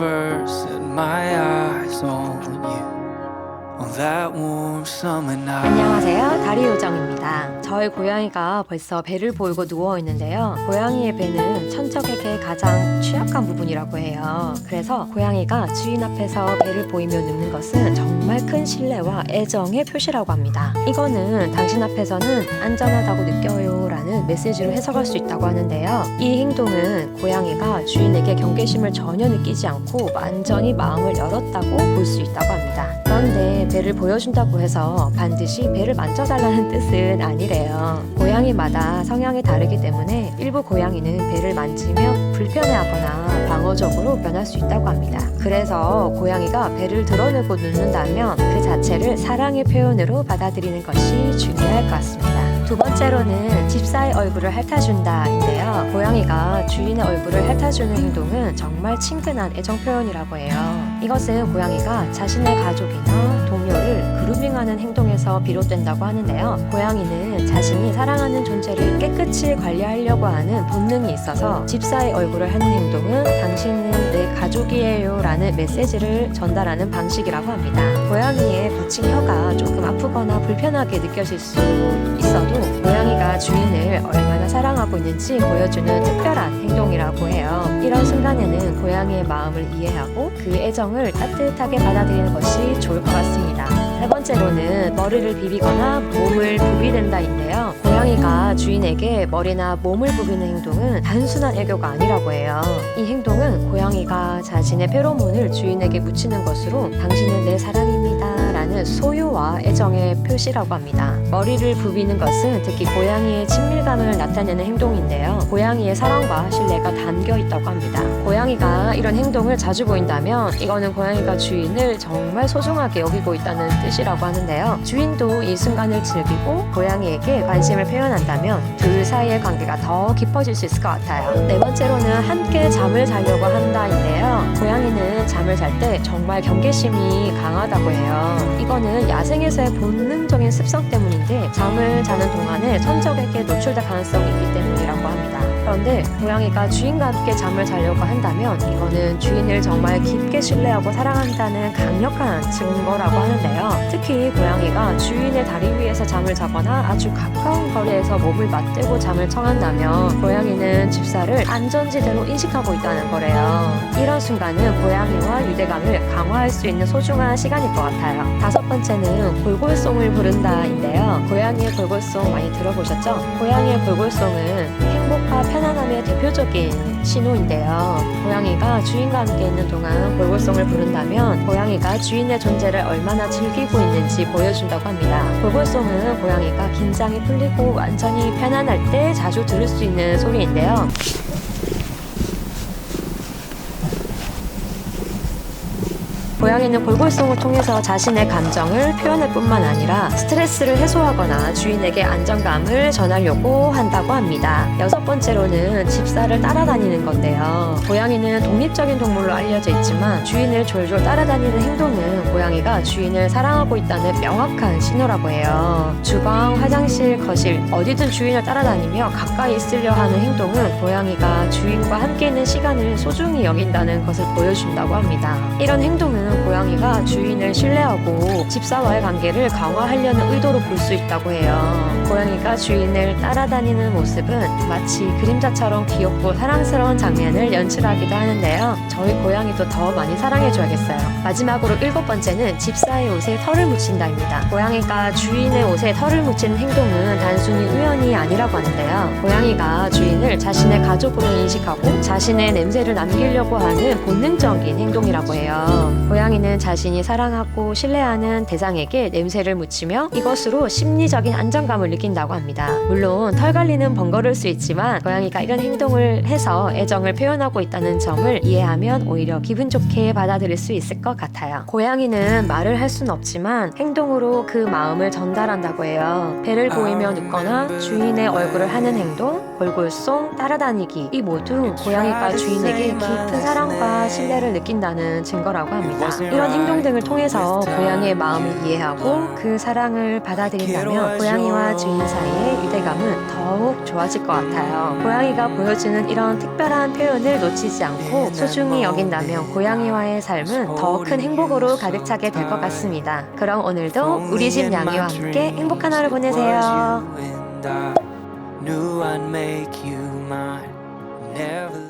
first set my eyes on you on that warm summer night. 안녕하세요, 다리요정입니다. 저희 고양이가 벌써 배를 보이고 누워있는데요. 고양이의 배는 천적에게 가장 취약한 부분이라고 해요. 그래서 고양이가 주인 앞에서 배를 보이며 눕는 것은 정말 큰 신뢰와 애정의 표시라고 합니다. 이거는 당신 앞에서는 안전하다고 느껴요 라는 메시지로 해석할 수 있다고 하는데요. 이 행동은 고양이가 주인에게 경계심을 전혀 느끼지 않고 완전히 마음을 열었다고 볼 수 있다고 합니다. 그런데 배를 보여준다고 해서 반드시 배를 만져달라는 뜻은 아니래요. 고양이마다 성향이 다르기 때문에 일부 고양이는 배를 만지면 불편해하거나 방어적으로 변할 수 있다고 합니다. 그래서 고양이가 배를 드러내고 눕는다면 그 자체를 사랑의 표현으로 받아들이는 것이 중요할 것 같습니다. 두 번째로는 집사의 얼굴을 핥아준다인데요. 고양이가 주인의 얼굴을 핥아주는 행동은 정말 친근한 애정 표현이라고 해요. 이것은 고양이가 자신의 가족이나 동료를 그루밍하는 행동에서 비롯된다고 하는데요. 고양이는 자신이 사랑하는 존재를 깨끗이 관리하려고 하는 본능이 있어서 집사의 얼굴을 하는 행동은 당신은 내 가족이에요 라는 메시지를 전달하는 방식이라고 합니다. 고양이의 거친 혀가 조금 아프거나 불편하게 느껴질 수 있어도 고양이가 주인을 얼마나 사랑하고 있는지 보여주는 특별한 행동이라고 해요. 이런 순간에는 고양이의 마음을 이해하고 그 애정을 따뜻하게 받아들이는 것이 좋을 것 같습니다. 세 번째로는 머리를 비비거나 몸을 부비댄다인데요. 고양이가 주인에게 머리나 몸을 부비는 행동은 단순한 애교가 아니라고 해요. 이 행동은 고양이가 자신의 페로몬을 주인에게 묻히는 것으로 당신은 내 사람입니다 라는 소유와 애정의 표시라고 합니다. 머리를 부비는 것은 특히 고양이의 친밀감을 나타내는 행동인데요. 고양이의 사랑과 신뢰가 담겨 있다고 합니다. 고양이가 이런 행동을 자주 보인다면 이거는 고양이가 주인을 정말 소중하게 여기고 있다는 뜻이라고 하는데요. 주인도 이 순간을 즐기고 고양이에게 관심을 표현한다면 둘 사이의 관계가 더 깊어질 수 있을 것 같아요. 네 번째로는 함께 잠을 자려고 한다인데요. 고양이는 잠을 잘 때 정말 경계심이 강하다고 해요. 이거는 야생에서의 본능적인 습성 때문인데 잠을 자는 동안에 천적에게 노출될 가능성이 있기 때문이라고 합니다. 그런데 고양이가 주인과 함께 잠을 자려고 한다면 이거는 주인을 정말 깊게 신뢰하고 사랑한다는 강력한 증거라고 하는데요. 특히 고양이가 주인의 다리 위에서 잠을 자거나 아주 가까운 거리에서 몸을 맞대고 잠을 청한다면 고양이는 집사를 안전지대로 인식하고 있다는 거래요. 이런 순간은 고양이와 유대감을 강화할 수 있는 소중한 시간일 것 같아요. 다섯 번째는 골골송을 부른다인데요. 고양이의 골골송 많이 들어보셨죠? 고양이의 골골송은 행복과 편안함의 대표적인 신호인데요. 고양이가 주인과 함께 있는 동안 골골송을 부른다면 고양이가 주인의 존재를 얼마나 즐기고 있는지 보여준다고 합니다. 골골송은 고양이가 긴장이 풀리고 완전히 편안할 때 자주 들을 수 있는 소리인데요. 고양이는 골골송을 통해서 자신의 감정을 표현할 뿐만 아니라 스트레스를 해소하거나 주인에게 안정감을 전하려고 한다고 합니다. 여섯 번째로는 집사를 따라다니는 건데요. 고양이는 독립적인 동물로 알려져 있지만 주인을 졸졸 따라다니는 행동은 고양이가 주인을 사랑하고 있다는 명확한 신호라고 해요. 주방, 화장실, 거실 어디든 주인을 따라다니며 가까이 있으려 하는 행동은 고양이가 주인과 함께 있는 시간을 소중히 여긴다는 것을 보여준다고 합니다. 이런 행동은 고양이가 주인을 신뢰하고 집사와의 관계를 강화하려는 의도로 볼 수 있다고 해요. 고양이가 주인을 따라다니는 모습은 마치 그림자처럼 귀엽고 사랑스러운 장면을 연출하기도 하는데요. 저희 고양이도 더 많이 사랑해줘야겠어요. 마지막으로 일곱 번째는 집사의 옷에 털을 묻힌다입니다. 고양이가 주인의 옷에 털을 묻히는 행동은 단순히 우연이 아니라고 하는데요. 고양이가 주인을 자신의 가족으로 인식하고 자신의 냄새를 남기려고 하는 본능적인 행동이라고 해요. 고양이는 자신이 사랑하고 신뢰하는 대상에게 냄새를 묻히며 이것으로 심리적인 안정감을 느낀다고 합니다. 물론 털 관리는 번거로울 수 있지만 고양이가 이런 행동을 해서 애정을 표현하고 있다는 점을 이해하면 오히려 기분 좋게 받아들일 수 있을 것 같아요. 고양이는 말을 할 수는 없지만 행동으로 그 마음을 전달한다고 해요. 배를 보이며 눕거나 주인의 얼굴을 하는 행동, 얼굴송, 따라다니기 이 모두 고양이가 주인에게 깊은 사랑과 신뢰를 느낀다는 증거라고 합니다. 이런 행동 등을 통해서 고양이의 마음을 이해하고 그 사랑을 받아들인다면 고양이와 주인 사이의 유대감은 더욱 좋아질 것 같아요. 고양이가 보여주는 이런 특별한 표현을 놓치지 않고 소중히 여긴다면 고양이와의 삶은 더 큰 행복으로 가득 차게 될 것 같습니다. 그럼 오늘도 우리 집 양이와 함께 행복한 하루 보내세요. Knew I'd make you mine. Never